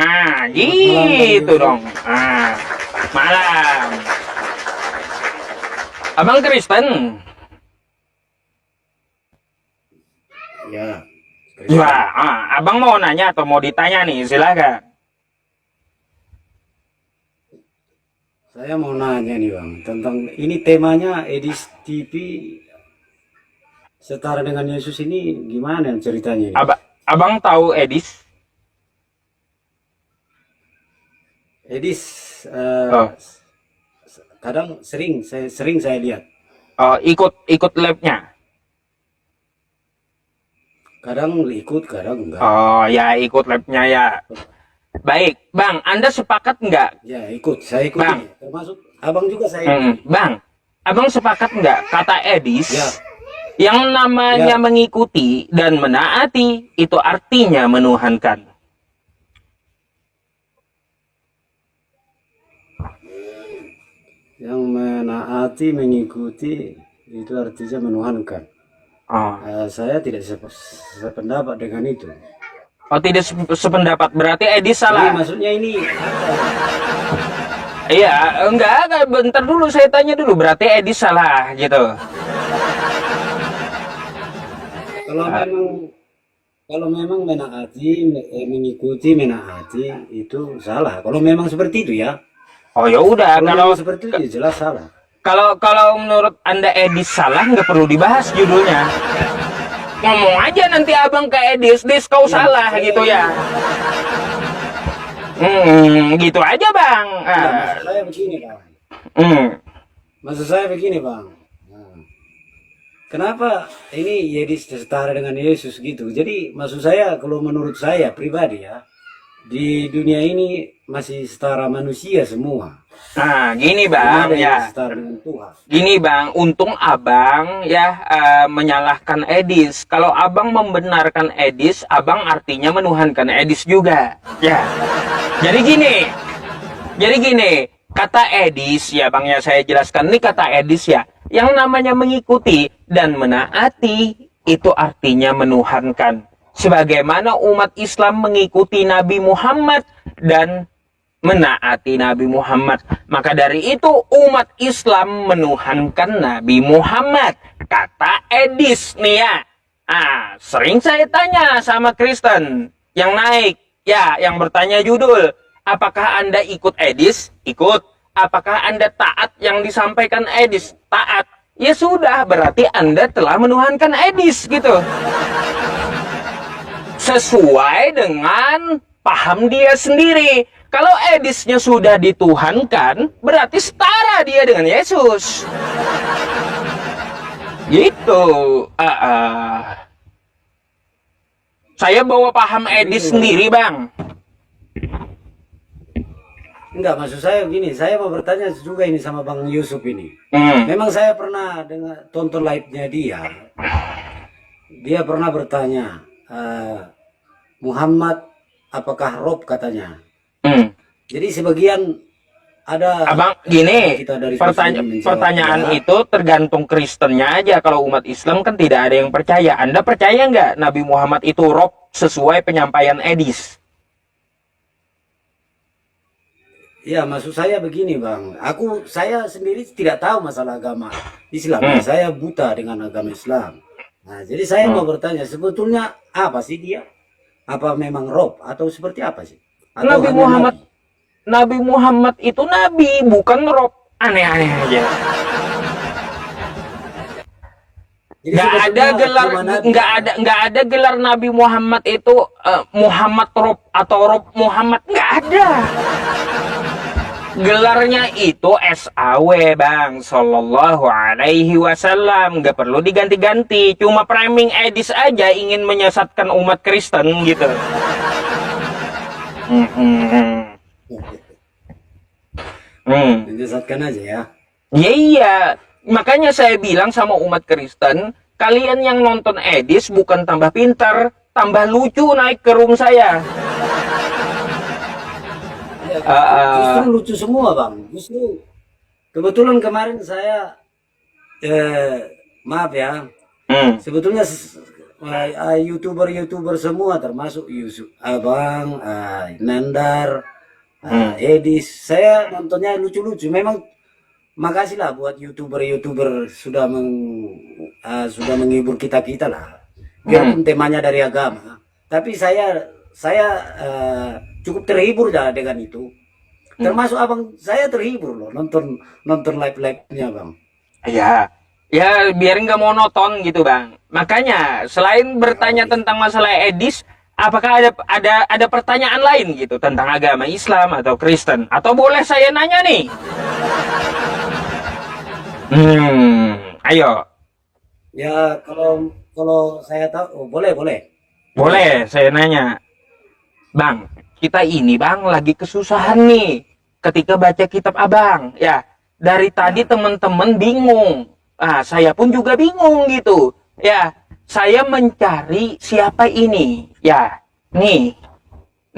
Nah, gitu dong. Ah, malam. Abang Kristen? Ya, Ya, Kristen. abang mau nanya atau mau ditanya nih, silakan. Saya mau nanya nih Bang, tentang ini temanya Edis TV setara dengan Yesus ini gimana ceritanya ini Bang? Abang tahu Edis? Edis Oh, kadang sering saya lihat, oh, ikut labnya. kadang ikut, kadang enggak. Oh, ya ikut labnya ya. Baik, Bang, Anda sepakat nggak, Ya ikut, saya ikut Bang? ini. Termasuk Abang juga saya ikut. Bang, Abang sepakat nggak kata Edis? Ya, Yang namanya ya, mengikuti dan menaati itu artinya menuhankan. yang menaati, mengikuti itu artinya menuhankan. Oh, Saya tidak sependapat dengan itu. oh tidak sependapat, berarti Edis Jadi salah. maksudnya ini Iya, enggak, bentar dulu saya tanya dulu, berarti Edis salah gitu. kalau Ah, memang kalau memang menaati, mengikuti, menaati itu salah. Kalau memang seperti itu ya. oh ya udah, Kalau kalau memang seperti itu ya jelas salah. kalau kalau menurut Anda Edis salah, nggak perlu dibahas judulnya. Ngomong aja nanti abang ke Edis, Dis kau Ya, salah saya gitu ini, ya. Gitu aja bang. ya maksud saya begini Bang. Hmm. Maksud saya begini Bang. Nah, kenapa ini jadi setara dengan Yesus gitu? Jadi maksud saya kalau menurut saya pribadi ya, di dunia ini masih setara manusia semua. Nah, gini Belum bang ada yang ya. setara dengan Tuhan. Gini bang, untung abang ya menyalahkan Edis. Kalau abang membenarkan Edis, abang artinya menuhankan Edis juga. Ya. Jadi gini, kata Edis ya bang ya saya jelaskan ini kata Edis ya. Yang namanya mengikuti dan menaati itu artinya menuhankan. Sebagaimana umat Islam mengikuti Nabi Muhammad dan menaati Nabi Muhammad. Maka dari itu umat Islam menuhankan Nabi Muhammad. Kata Edis nih ya. Sering saya tanya sama Kristen yang naik. Ya, yang bertanya judul. Apakah Anda ikut Edis? Ikut. Apakah Anda taat yang disampaikan Edis? Taat. Ya sudah, berarti Anda telah menuhankan Edis gitu. Sesuai dengan paham dia sendiri. Kalau Edisnya sudah dituhankan, berarti setara dia dengan Yesus. Gitu. Saya bawa paham Edis Begini Bang. sendiri, Bang. Enggak, maksud saya begini, saya mau bertanya juga ini sama Bang Yusuf ini. Hmm. Memang saya pernah dengar tonton live-nya dia. Dia pernah bertanya, Muhammad apakah Rob katanya. Hmm. Jadi sebagian ada Abang, gini, kita dari Muslim menjawab, pertanyaan ya. itu tergantung Kristennya aja. Kalau umat Islam kan tidak ada yang percaya. Anda percaya nggak Nabi Muhammad itu Rob sesuai penyampaian Edis? Ya, maksud saya begini, Bang. Saya sendiri tidak tahu masalah agama Islam. Hmm. Saya buta dengan agama Islam. Nah, jadi saya mau bertanya, sebetulnya apa sih dia? Apa memang Rob atau seperti apa sih? Atau Nabi hanya Muhammad nabi? Nabi Muhammad itu nabi, bukan Rob. Aneh-aneh aja. Jadi Nggak ada sebetulnya gelar, cuma nabi. nggak ada gelar Nabi Muhammad itu Muhammad Rob atau Rob Muhammad, nggak ada. Gelarnya itu SAW bang, Sallallahu Alaihi Wasallam, nggak perlu diganti-ganti. Cuma framing Edis aja ingin menyesatkan umat Kristen gitu. Menyesatkan aja ya. Ya iya, makanya saya bilang sama umat Kristen, kalian yang nonton Edis bukan tambah pintar, tambah lucu naik ke room saya. Ya, justru lucu semua, Bang. Justru kebetulan kemarin saya maaf ya. Hmm. Sebetulnya youtuber semua termasuk Yusuf Abang, Nandar, Edis. Saya nontonnya lucu-lucu. Memang makasih lah buat youtuber sudah menghibur kita lah. Biarpun temanya dari agama, tapi saya cukup terhibur dah dengan itu. Termasuk abang saya terhibur loh nonton live-nya bang. Ya, ya biar nggak monoton gitu bang. Makanya selain bertanya tentang masalah edis, apakah ada pertanyaan lain gitu tentang agama Islam atau Kristen? Atau boleh saya nanya nih? Ayo. Ya kalau saya tahu, boleh. Boleh saya nanya. Bang, kita ini bang lagi kesusahan nih ketika baca kitab abang. Ya, dari tadi teman-teman bingung. Saya pun juga bingung gitu. Ya, saya mencari siapa ini. Ya, nih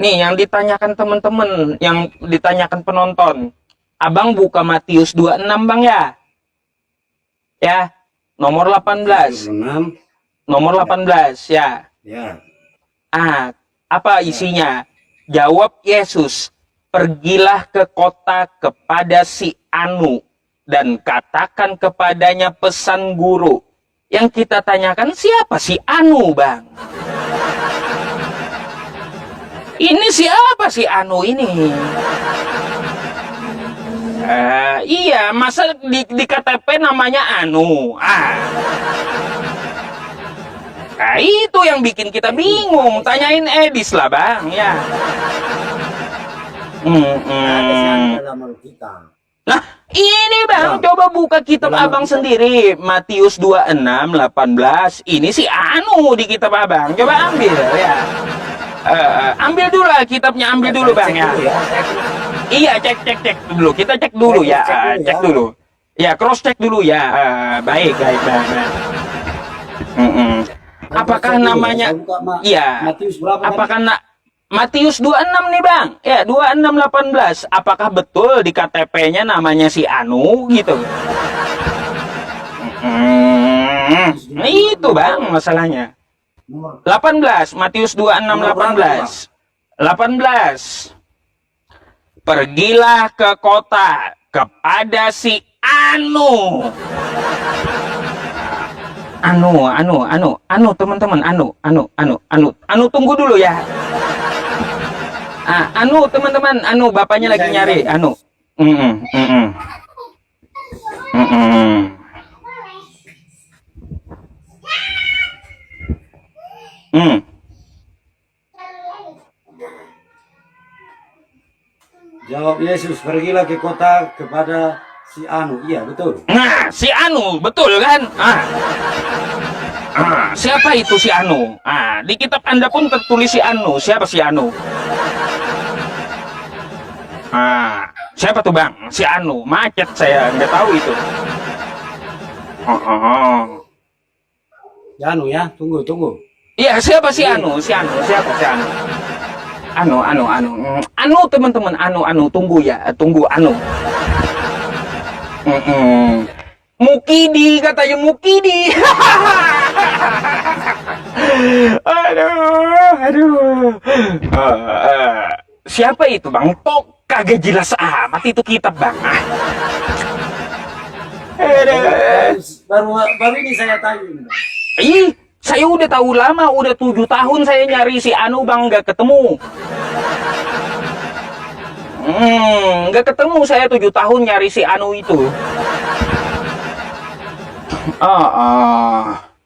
yang ditanyakan teman-teman, yang ditanyakan penonton. Abang buka Matius 26 bang ya. Ya, nomor 18. 6. Nomor 18 ya. Ya. Apa isinya? Jawab Yesus, pergilah ke kota kepada si Anu dan katakan kepadanya pesan guru. Yang kita tanyakan siapa si Anu, Bang? Ini siapa si Anu ini? Iya, masa di KTP namanya Anu? Itu yang bikin kita bingung. Tanyain Edis lah, Bang. Ya. Ada sih dalam kita. Nah, ini Bang, coba buka kitab Abang sendiri. Matius 26, 18. Ini si Anu di kitab Abang. Coba ambil ya. Ambil dulu lah kitabnya, ambil dulu Bang ya. Iya, cek dulu. Kita cek dulu ya. Cek dulu. Ya, cross check dulu ya. Baik. Apakah namanya? Iya. Matius berapa? Apakah Matius 26 nih Bang? Ya, 26 18. Apakah betul di KTP-nya namanya si Anu gitu? Itu Bang masalahnya. 18, Matius 26 18. 18. Pergilah ke kota kepada si Anu. Teman-teman, anu tunggu dulu ya. Teman-teman, bapaknya lagi nyari, Jawab Yesus, pergilah ke kota kepada si Anu. Iya, betul. Nah, si Anu, betul kan? Siapa itu si Anu? Di kitab Anda pun tertulis si Anu. Siapa si Anu? Siapa tuh Bang? Si Anu. Macet saya, nggak tahu itu. Si Anu ya, tunggu. Iya, siapa si Anu? Siapa si Anu? Anu teman-teman, tunggu ya, tunggu Anu. Mukidi katanya Mukidi. aduh. Siapa itu Bang? Tok kagak jelas amat itu kitab Bang. Baru ini saya tanya. Saya udah tahu lama, udah 7 tahun saya nyari si Anu Bang, nggak ketemu. Nggak ketemu saya 7 tahun nyari si Anu itu.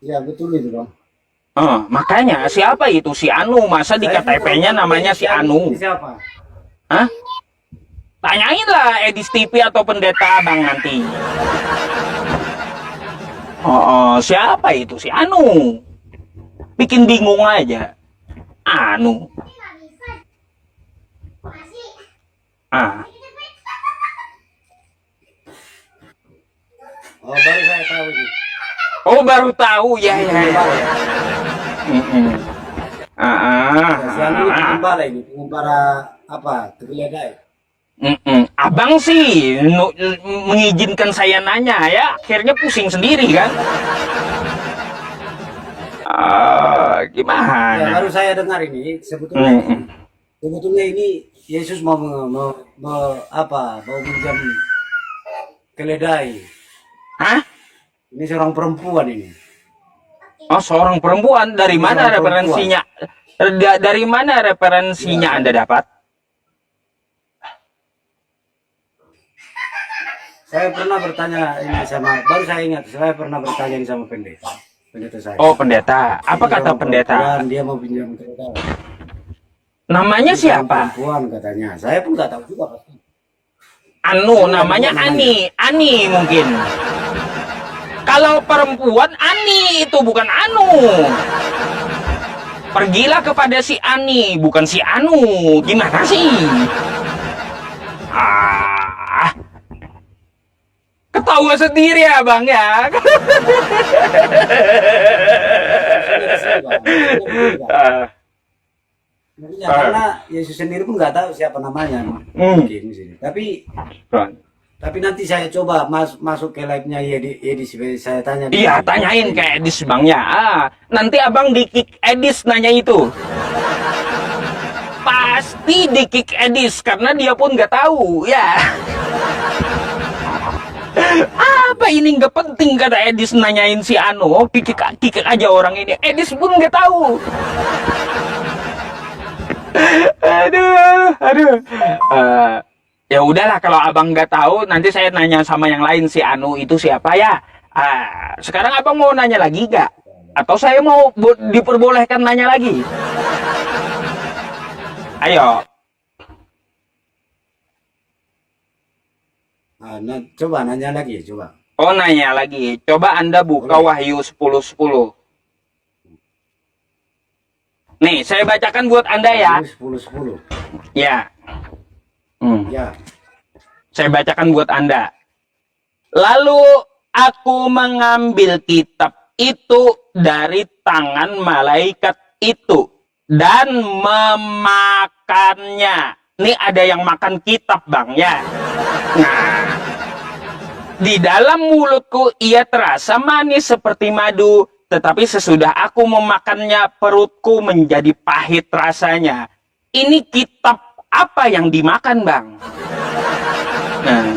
Ya betul itu Bang. Makanya siapa itu si Anu? Masa di KTP-nya namanya si Anu? Siapa? Tanyain lah Edis TV atau pendeta Abang nanti. Siapa itu si Anu? Bikin bingung aja. Anu. Baru saya tahu ini. Baru tahu ya. Si Anu itu pengembara ini, pengembara apa? Keledai. Abang sih mengizinkan saya nanya ya, akhirnya pusing sendiri kan. Ya Gimana? baru saya dengar ini sebetulnya Hmm. sebetulnya ini Yesus mau minjam keledai. Hah? Ini seorang perempuan ini. Oh, seorang perempuan. Dari Ini mana seorang perempuan. referensinya? Dari mana referensinya Ya, Anda dapat? saya pernah bertanya ini baru saya ingat, saya pernah bertanya ini sama pendeta saya. Oh, pendeta. Apa Ini kata seorang pendeta? perempuan, dia mau pinjam keledai. Namanya Ini seorang siapa? perempuan katanya. Saya pun nggak tahu juga pasti. Anu, namanya Ani. Ani mungkin. Kalau perempuan Ani itu bukan Anu. Pergilah kepada si Ani, bukan si Anu. Gimana sih? Ah, ketawa sendiri ya bang ya. Ah, Ya, karena Yesus sendiri pun nggak tahu siapa namanya. Mungkin di sini. Tapi nanti saya coba masuk ke live-nya Yedi saya tanya. Iya, tanyain ke Edis bangnya. Nanti abang di-kick Edis nanya itu. Pasti di-kick Edis karena dia pun nggak tahu ya. Apa ini nggak penting kata Edis nanyain si Anu. Kick aja orang ini. Edis pun nggak tahu. Aduh. Ya udahlah kalau abang nggak tahu nanti saya nanya sama yang lain si Anu itu siapa ya. Sekarang abang mau nanya lagi nggak? Atau saya mau diperbolehkan nanya lagi? Ayo. Coba nanya lagi, coba. Oh nanya lagi. Coba Anda buka Wahyu 10:10. Nih saya bacakan buat Anda ya. 10. Ya. Ya. Saya bacakan buat Anda. Lalu aku mengambil kitab itu dari tangan malaikat itu dan memakannya. Ini ada yang makan kitab bang ya. Nah, di dalam mulutku ia terasa manis seperti madu, tetapi sesudah aku memakannya perutku menjadi pahit rasanya. Ini kitab apa yang dimakan bang? Nah,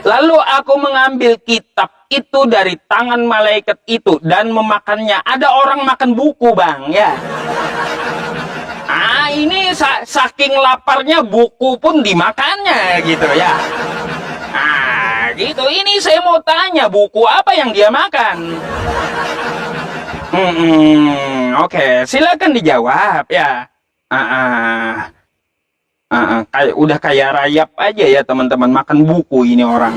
lalu aku mengambil kitab itu dari tangan malaikat itu dan memakannya. Ada orang makan buku bang ya. Ini saking laparnya buku pun dimakannya gitu ya. Gitu. Ini saya mau tanya buku apa yang dia makan? Oke, silakan dijawab ya. Udah kayak rayap aja ya teman-teman makan buku ini orang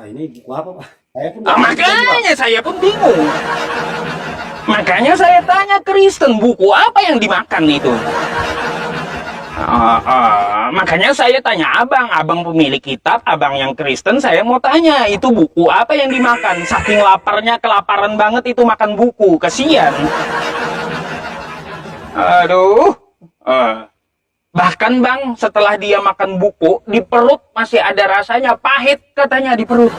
Ini buku apa Pak? Saya pun makanya saya pun bingung. Makanya saya tanya Kristen buku apa yang dimakan itu. Makanya saya tanya abang pemilik kitab, abang yang Kristen, saya mau tanya itu buku apa yang dimakan. Saking laparnya, kelaparan banget itu makan buku, kasihan. Aduh. Bahkan bang, setelah dia makan buku, di perut masih ada rasanya pahit katanya di perut.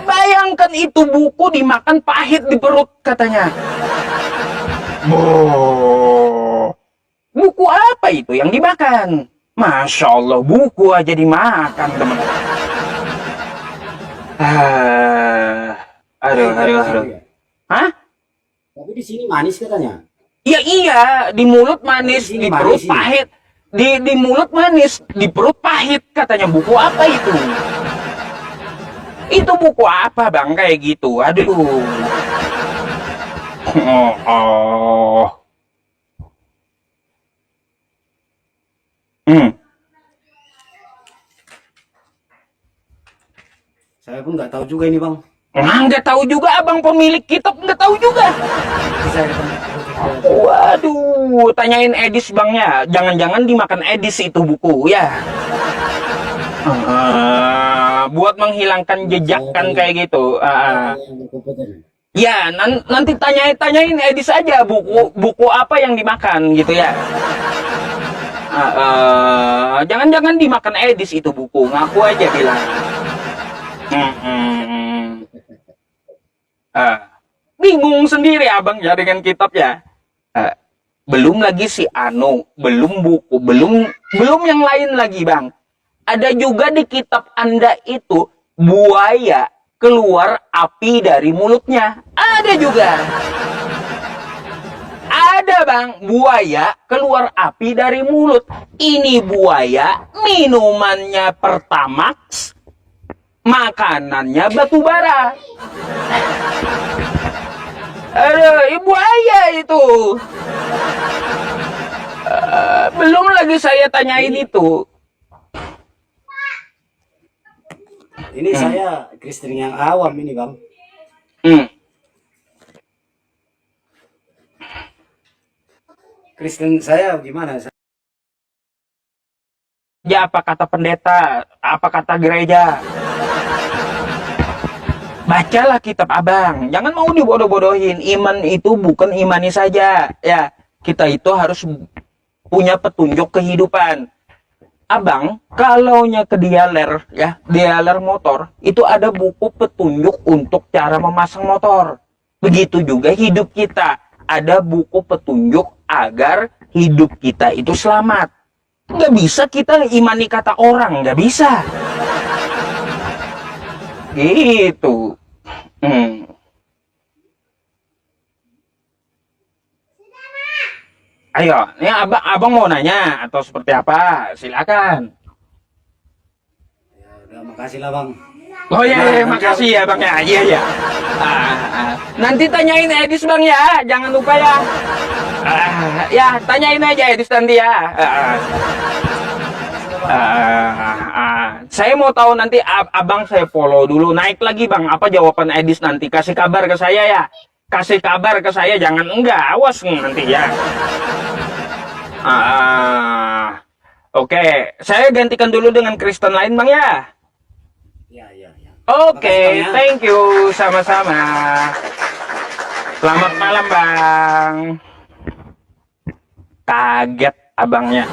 Bayangkan itu buku dimakan pahit di perut katanya. Buku apa itu yang dimakan? Masya Allah, buku aja dimakan teman-teman. Aduh. Hah? Tapi di sini manis katanya. Ya iya, di mulut manis, di perut pahit. Di mulut manis, di perut pahit katanya. Buku apa itu? Itu buku apa bang kayak gitu? Aduh. Saya pun nggak tahu juga ini bang. Nggak tahu juga abang pemilik kitab nggak tahu juga. Waduh, tanyain Edis bangnya. Jangan-jangan dimakan Edis itu buku ya. Buat menghilangkan jejakkan kayak gitu. Ya, nanti tanyain Edis aja buku apa yang dimakan gitu ya. Jangan-jangan dimakan Edis itu buku, ngaku aja bilang. Bingung sendiri abang ya dengan kitab ya. Belum lagi si Anu, belum buku, belum yang lain lagi bang. Ada juga di kitab Anda itu buaya keluar api dari mulutnya. Ada juga. Ada bang, buaya keluar api dari mulut. Ini buaya, minumannya Pertamax, makanannya batu bara. Aduh, buaya itu. Belum lagi saya tanyain itu. Ini saya Kristen yang awam ini bang. Kristen saya gimana? Ya apa kata pendeta, apa kata gereja. Bacalah kitab abang, jangan mau dibodoh-bodohin. Iman itu bukan imani saja, ya. Kita itu harus punya petunjuk kehidupan. Abang, kalaunya ke dealer, ya, dealer motor, itu ada buku petunjuk untuk cara memasang motor. Begitu juga hidup kita, ada buku petunjuk agar hidup kita itu selamat. Nggak bisa kita imani kata orang, nggak bisa. Gitu. Ayo, ini abang mau nanya atau seperti apa? Silakan. Ya, udah makasih lah bang. Oh ya, makasih ya bang ya. Iya ya. Nanti tanyain Edis bang ya, jangan lupa ya. Ya, tanyain aja Edis nanti ya. Saya mau tahu nanti abang saya follow dulu, naik lagi bang. Apa jawaban Edis nanti? Kasih kabar ke saya ya. Kasih kabar ke saya, jangan enggak, awas nanti ya. Oke, saya gantikan dulu dengan Kristen lain bang ya. Ya. Oke, thank you, sama-sama. Selamat malam bang. Kaget abangnya.